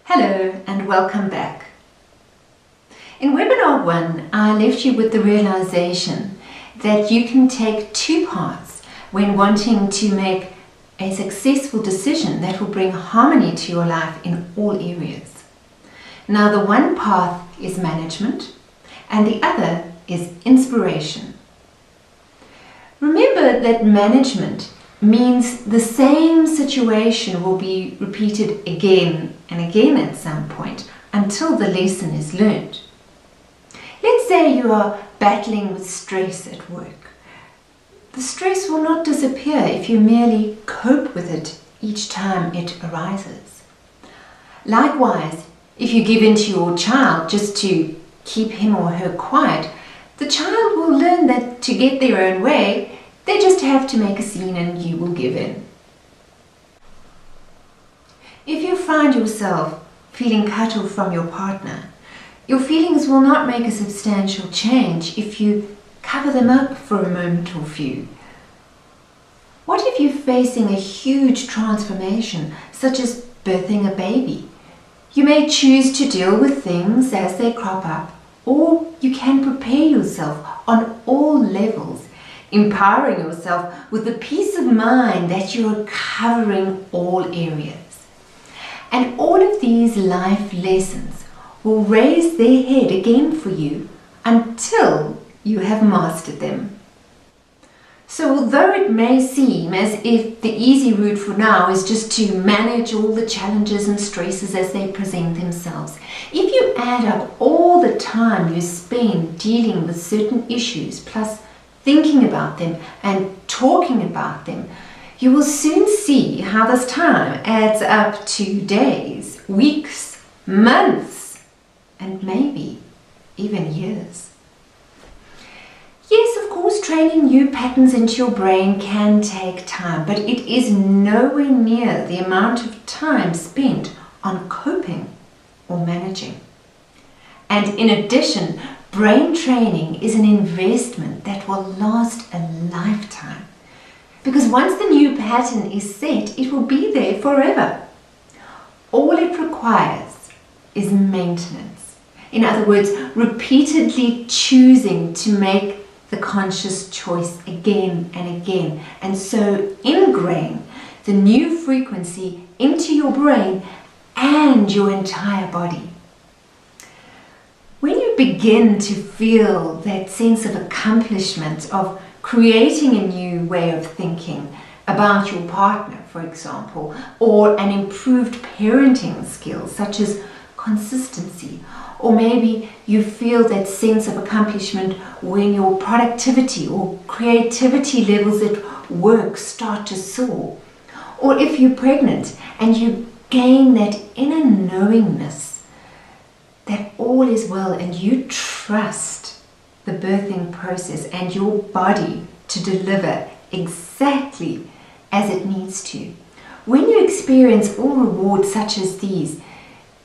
Hello and welcome back. In webinar 1, I left you with the realization that you can take two paths when wanting to make a successful decision that will bring harmony to your life in all areas. Now, the one path is management and the other is inspiration. Remember that management means the same situation will be repeated again and again at some point until the lesson is learned. Let's say you are battling with stress at work. The stress will not disappear if you merely cope with it each time it arises. Likewise, if you give in to your child just to keep him or her quiet, the child will learn that to get their own way, they just have to make a scene and you will give in. If you find yourself feeling cut off from your partner, your feelings will not make a substantial change if you cover them up for a moment or few. What if you're facing a huge transformation, such as birthing a baby? You may choose to deal with things as they crop up, or you can prepare yourself on all levels, empowering yourself with the peace of mind that you're covering all areas. And all of these life lessons will raise their head again for you until you have mastered them. So although it may seem as if the easy route for now is just to manage all the challenges and stresses as they present themselves, if you add up all the time you spend dealing with certain issues, plus thinking about them and talking about them, you will soon see how this time adds up to days, weeks, months, and maybe even years. Yes, of course, training new patterns into your brain can take time, but it is nowhere near the amount of time spent on coping or managing. And in addition, brain training is an investment that will last a lifetime. Because once the new pattern is set, it will be there forever. All it requires is maintenance. In other words, repeatedly choosing to make the conscious choice again and again, and so ingrain the new frequency into your brain and your entire body. When you begin to feel that sense of accomplishment of creating a new way of thinking about your partner, for example, or an improved parenting skill such as consistency, or maybe you feel that sense of accomplishment when your productivity or creativity levels at work start to soar, or if you're pregnant and you gain that inner knowingness that all is well and you trust the birthing process and your body to deliver exactly as it needs to. When you experience all rewards such as these,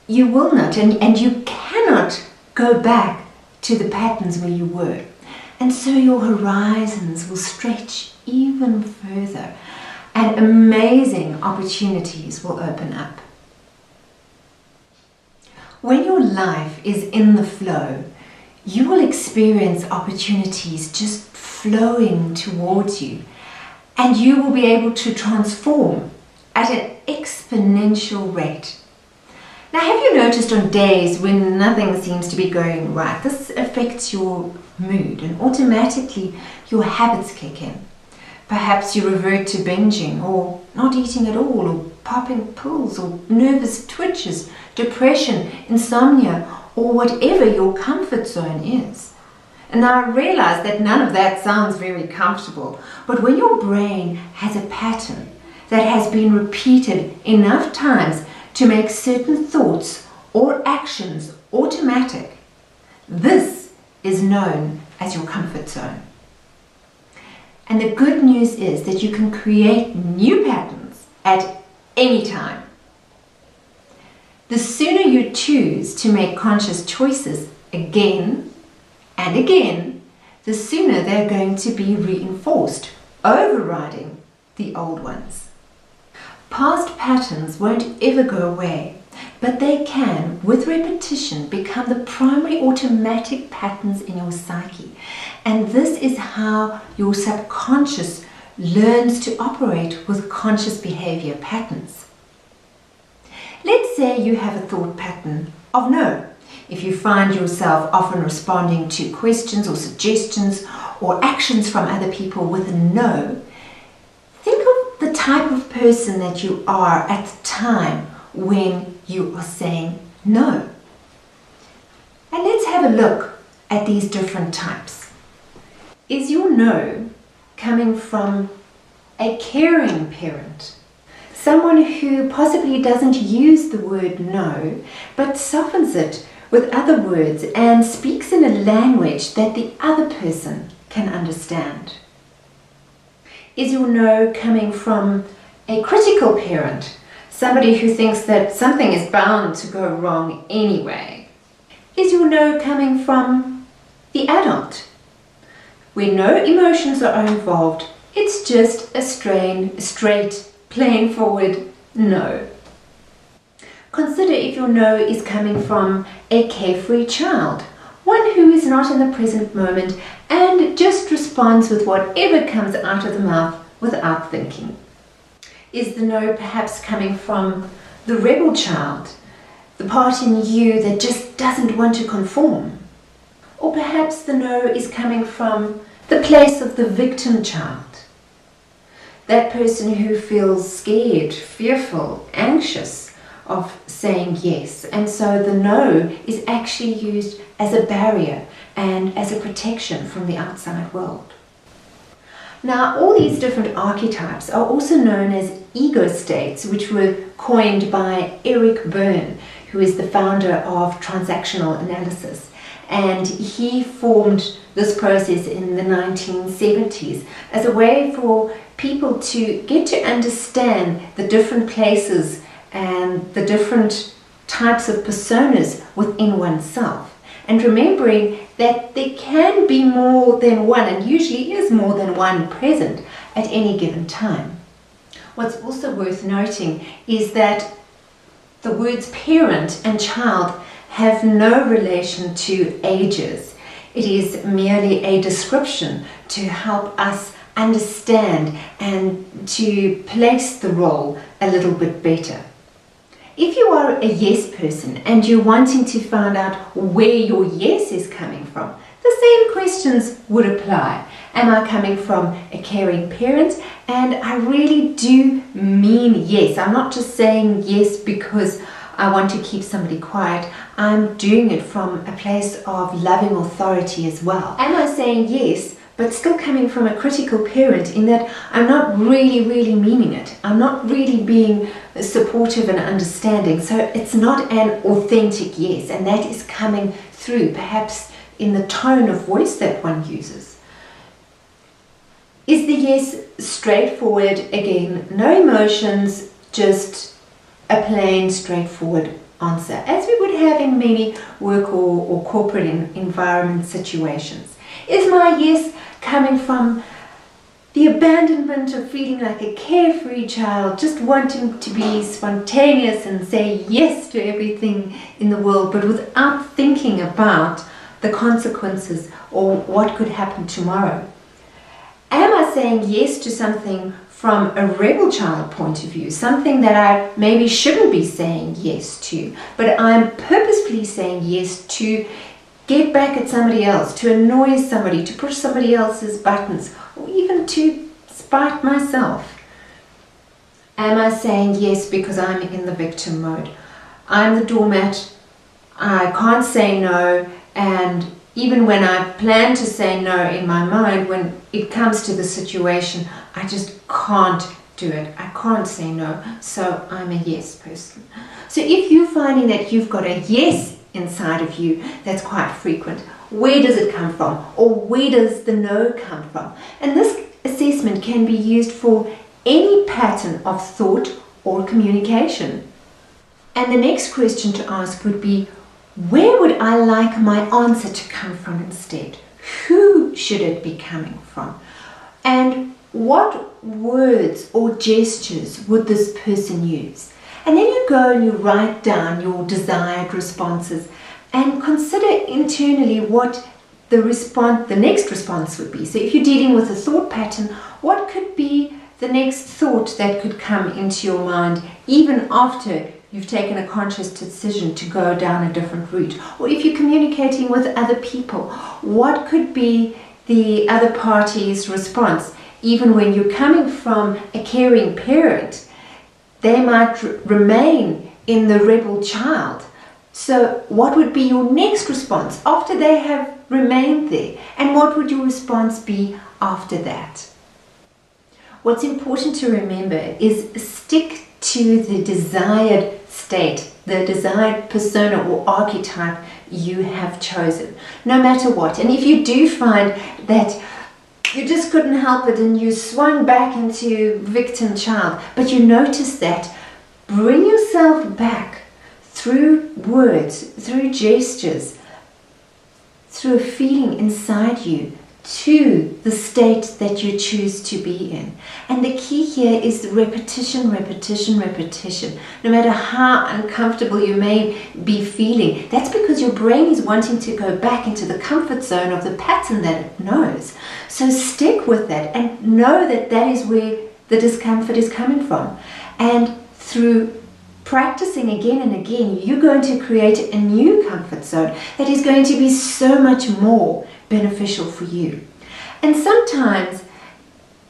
you will not and you cannot go back to the patterns where you were. And so your horizons will stretch even further and amazing opportunities will open up. When your life is in the flow, you will experience opportunities just flowing towards you, and you will be able to transform at an exponential rate. Now, have you noticed on days when nothing seems to be going right, this affects your mood and automatically your habits kick in? Perhaps you revert to binging or not eating at all, or popping pills, or nervous twitches, depression, insomnia, or whatever your comfort zone is. And now I realize that none of that sounds very comfortable, but when your brain has a pattern that has been repeated enough times to make certain thoughts or actions automatic, this is known as your comfort zone. And the good news is that you can create new patterns at any time. The sooner you choose to make conscious choices again and again, the sooner they're going to be reinforced, overriding the old ones. Past patterns won't ever go away, but they can, with repetition, become the primary automatic patterns in your psyche. And this is how your subconscious learns to operate with conscious behavior patterns. Let's say you have a thought pattern of no. If you find yourself often responding to questions or suggestions or actions from other people with a no, think of the type of person that you are at the time when you are saying no. And let's have a look at these different types. Is your no coming from a caring parent? Someone who possibly doesn't use the word no, but softens it with other words and speaks in a language that the other person can understand? Is your no coming from a critical parent? Somebody who thinks that something is bound to go wrong anyway? Is your no coming from the adult, where no emotions are involved? It's just a straight, plain forward no. Consider if your no is coming from a carefree child, one who is not in the present moment and just responds with whatever comes out of the mouth without thinking. Is the no perhaps coming from the rebel child, the part in you that just doesn't want to conform? Or perhaps the no is coming from the place of the victim child, that person who feels scared, fearful, anxious of saying yes, and so the no is actually used as a barrier and as a protection from the outside world. Now, all these different archetypes are also known as ego states, which were coined by Eric Berne, who is the founder of transactional analysis. And he formed this process in the 1970s as a way for people to get to understand the different places and the different types of personas within oneself, and remembering that there can be more than one, and usually is more than one present at any given time. What's also worth noting is that the words parent and child have no relation to ages. It is merely a description to help us understand and to place the role a little bit better. If you are a yes person and you're wanting to find out where your yes is coming from, the same questions would apply. Am I coming from a caring parent? And I really do mean yes. I'm not just saying yes because I want to keep somebody quiet. I'm doing it from a place of loving authority as well. Am I saying yes, but still coming from a critical parent in that I'm not really meaning it. I'm not really being supportive and understanding. So it's not an authentic yes, and that is coming through perhaps in the tone of voice that one uses. Is the yes straightforward? Again, no emotions, just a plain straightforward answer, as we would have in many work or corporate environment situations. Is my yes coming from the abandonment of feeling like a carefree child, just wanting to be spontaneous and say yes to everything in the world, but without thinking about the consequences or what could happen tomorrow? Am I saying yes to something from a rebel child point of view, something that I maybe shouldn't be saying yes to, but I'm purposefully saying yes to get back at somebody else, to annoy somebody, to push somebody else's buttons, or even to spite myself? Am I saying yes because I'm in the victim mode? I'm the doormat, I can't say no, and even when I plan to say no in my mind, when it comes to the situation, I just can't do it. I can't say no, so I'm a yes person. So if you're finding that you've got a yes inside of you that's quite frequent, where does it come from? Or where does the no come from? And this assessment can be used for any pattern of thought or communication. And the next question to ask would be, where would I like my answer to come from instead? Who should it be coming from? And what words or gestures would this person use? And then you go and you write down your desired responses and consider internally what the next response would be. So if you're dealing with a thought pattern, what could be the next thought that could come into your mind even after you've taken a conscious decision to go down a different route? Or if you're communicating with other people, what could be the other party's response? Even when you're coming from a caring parent, they might remain in the rebel child. So what would be your next response after they have remained there? And what would your response be after that? What's important to remember is stick to the desired state, the desired persona or archetype you have chosen, no matter what. And if you do find that you just couldn't help it and you swung back into victim child, but you notice that, bring yourself back through words, through gestures, through a feeling inside you to the state that you choose to be in. And the key here is repetition, repetition, repetition. No matter how uncomfortable you may be feeling, that's because your brain is wanting to go back into the comfort zone of the pattern that it knows. So stick with that and know that that is where the discomfort is coming from. And through practicing again and again, you're going to create a new comfort zone that is going to be so much more beneficial for you. And sometimes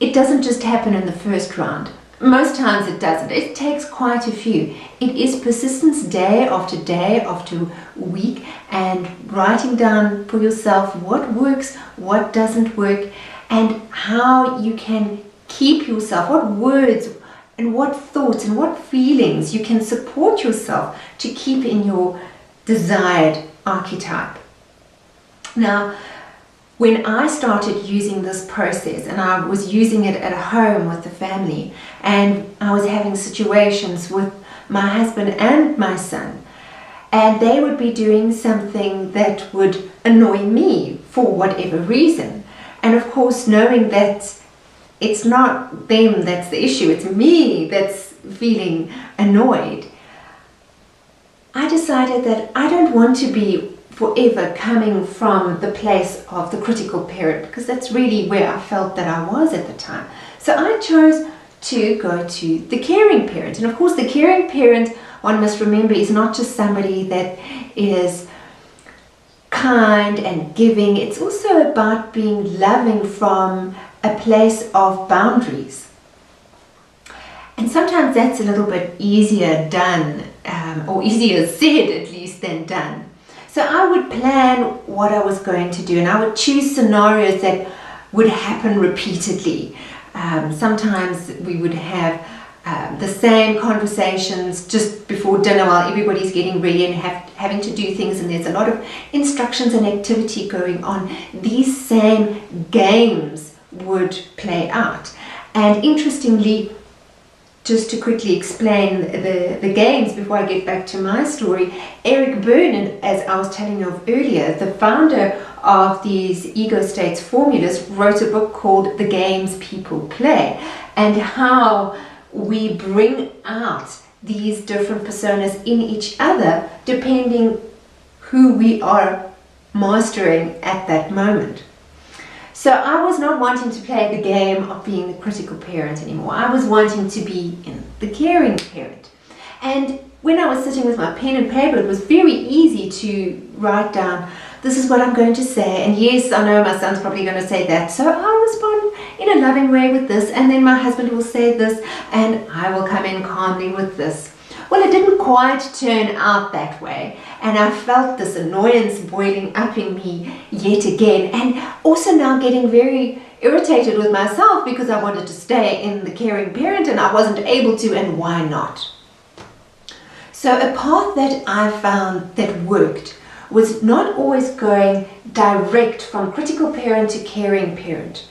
it doesn't just happen in the first round. Most times it doesn't. It takes quite a few. It is persistence day after week, and writing down for yourself what works, what doesn't work, and how you can keep yourself, what words and what thoughts and what feelings you can support yourself to keep in your desired archetype. Now, when I started using this process, and I was using it at home with the family, and I was having situations with my husband and my son, and they would be doing something that would annoy me for whatever reason. And of course, knowing that it's not them that's the issue, it's me that's feeling annoyed, I decided that I don't want to be forever coming from the place of the critical parent, because that's really where I felt that I was at the time. So I chose to go to the caring parent. And of course, the caring parent, one must remember, is not just somebody that is kind and giving. It's also about being loving from a place of boundaries. And sometimes that's a little bit easier done, or easier said at least than done. So I would plan what I was going to do, and I would choose scenarios that would happen repeatedly. Sometimes we would have the same conversations just before dinner while everybody's getting ready and having to do things, and there's a lot of instructions and activity going on. These same games would play out. And interestingly, just to quickly explain the games before I get back to my story, Eric Berne, as I was telling you of earlier, the founder of these ego states formulas, wrote a book called The Games People Play, and how we bring out these different personas in each other depending who we are mastering at that moment. So I was not wanting to play the game of being the critical parent anymore. I was wanting to be in the caring parent. And when I was sitting with my pen and paper, it was very easy to write down, this is what I'm going to say. And yes, I know my son's probably going to say that. So I'll respond in a loving way with this. And then my husband will say this. And I will come in calmly with this. Well, it didn't quite turn out that way, and I felt this annoyance boiling up in me yet again, and also now getting very irritated with myself because I wanted to stay in the caring parent and I wasn't able to, and why not? So a path that I found that worked was not always going direct from critical parent to caring parent.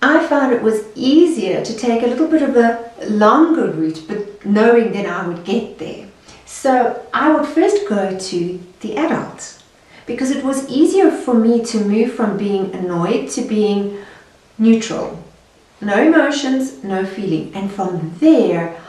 I found it was easier to take a little bit of a longer route, but knowing that I would get there. So I would first go to the adult, because it was easier for me to move from being annoyed to being neutral. No emotions, no feeling. And from there,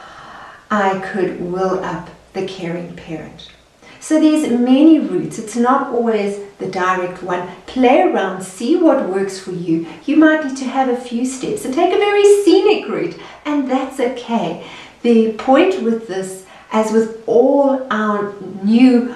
I could will up the caring parent. So there's many routes. It's not always the direct one. Play around, see what works for you. You might need to have a few steps and take a very scenic route, and that's okay. The point with this, as with all our new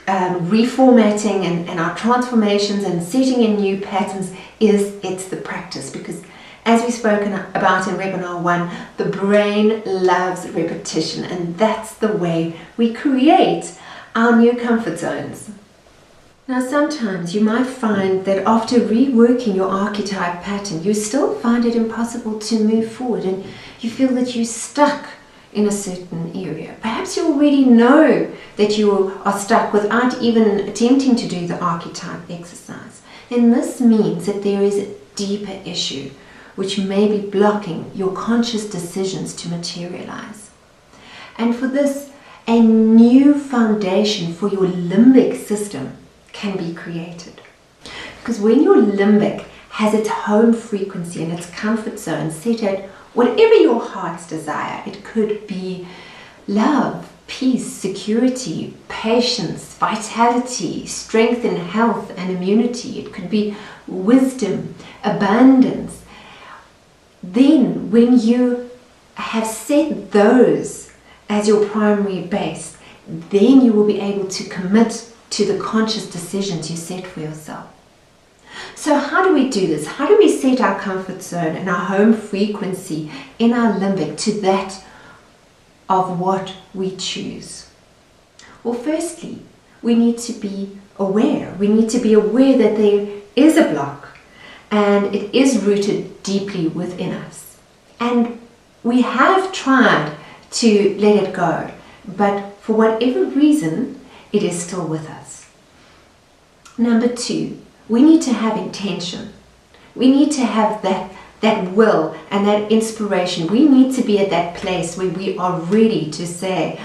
reformatting and our transformations and setting in new patterns, is it's the practice. Because as we've spoken about in webinar 1, the brain loves repetition, and that's the way we create our new comfort zones. Now, sometimes you might find that after reworking your archetype pattern, you still find it impossible to move forward, and you feel that you're stuck in a certain area. Perhaps you already know that you are stuck without even attempting to do the archetype exercise. And this means that there is a deeper issue which may be blocking your conscious decisions to materialize. And for this, a new foundation for your limbic system can be created. Because when your limbic has its home frequency and its comfort zone set at whatever your heart's desire, it could be love, peace, security, patience, vitality, strength and health and immunity. It could be wisdom, abundance. Then when you have set those as your primary base, then you will be able to commit to the conscious decisions you set for yourself. So how do we do this? How do we set our comfort zone and our home frequency in our limbic to that of what we choose? Well, firstly, we need to be aware. We need to be aware that there is a block and it is rooted deeply within us. And we have tried to let it go, but for whatever reason, it is still with us. Number 2, we need to have intention. We need to have that will and that inspiration. We need to be at that place where we are ready to say,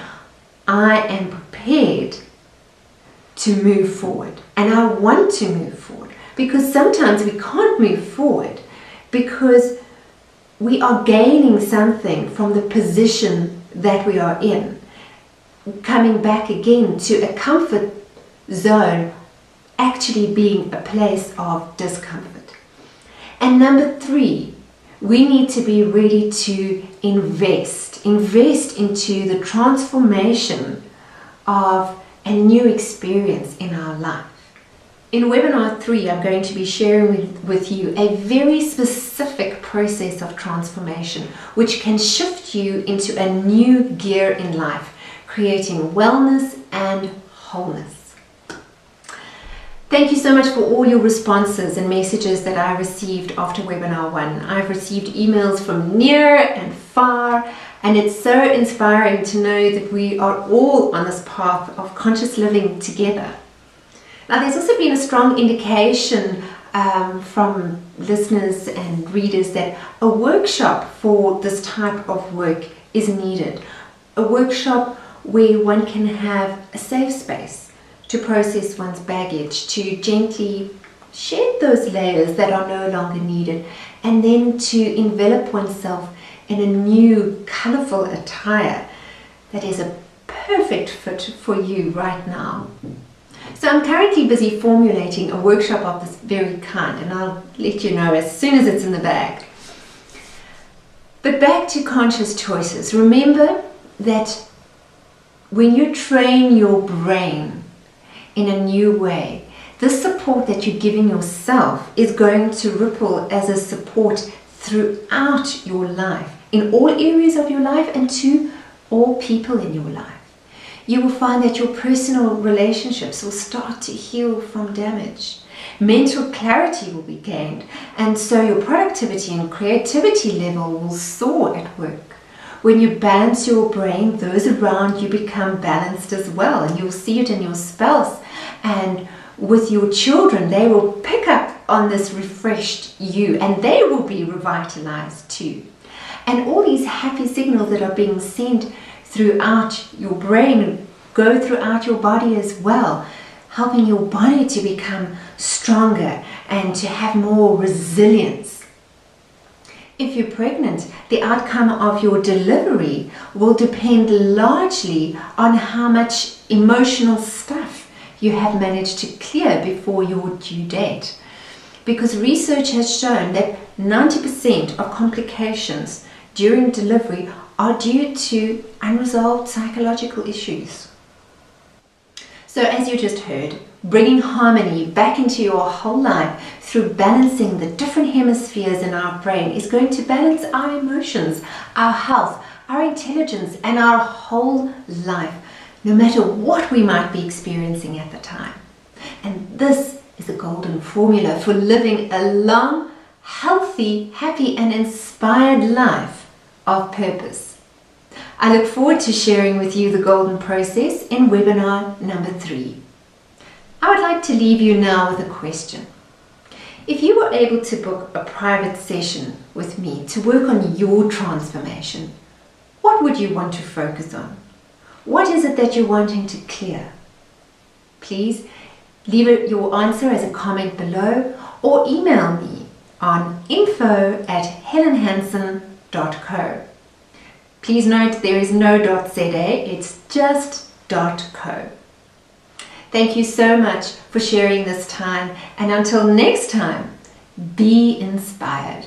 I am prepared to move forward and I want to move forward. Because sometimes we can't move forward because we are gaining something from the position that we are in. Coming back again to a comfort zone actually being a place of discomfort. And number 3, we need to be ready to invest into the transformation of a new experience in our life. In webinar 3, I'm going to be sharing with you a very specific process of transformation which can shift you into a new gear in life, creating wellness and wholeness. Thank you so much for all your responses and messages that I received after webinar 1. I've received emails from near and far, and it's so inspiring to know that we are all on this path of conscious living together. Now, there's also been a strong indication from listeners and readers that a workshop for this type of work is needed. A workshop where one can have a safe space to process one's baggage, to gently shed those layers that are no longer needed, and then to envelop oneself in a new, colorful attire that is a perfect fit for you right now. So I'm currently busy formulating a workshop of this very kind, and I'll let you know as soon as it's in the bag. But back to conscious choices. Remember that when you train your brain in a new way, this support that you're giving yourself is going to ripple as a support throughout your life, in all areas of your life and to all people in your life. You will find that your personal relationships will start to heal from damage. Mental clarity will be gained, and so your productivity and creativity level will soar at work. When you balance your brain, those around you become balanced as well, and you'll see it in your spouse and with your children. They will pick up on this refreshed you, and they will be revitalized too. And all these happy signals that are being sent throughout your brain go throughout your body as well, helping your body to become stronger and to have more resilience. If you're pregnant, the outcome of your delivery will depend largely on how much emotional stuff you have managed to clear before your due date. Because research has shown that 90% of complications during delivery are due to unresolved psychological issues. So as you just heard, bringing harmony back into your whole life through balancing the different hemispheres in our brain is going to balance our emotions, our health, our intelligence, and our whole life, no matter what we might be experiencing at the time. And this is the golden formula for living a long, healthy, happy, and inspired life of purpose. I look forward to sharing with you the golden process in webinar number 3. I would like to leave you now with a question. If you were able to book a private session with me to work on your transformation, what would you want to focus on? What is it that you're wanting to clear? Please leave your answer as a comment below or email me on info@helenhansen.co. Please note there is no .za, it's just .co. Thank you so much for sharing this time, and until next time, be inspired.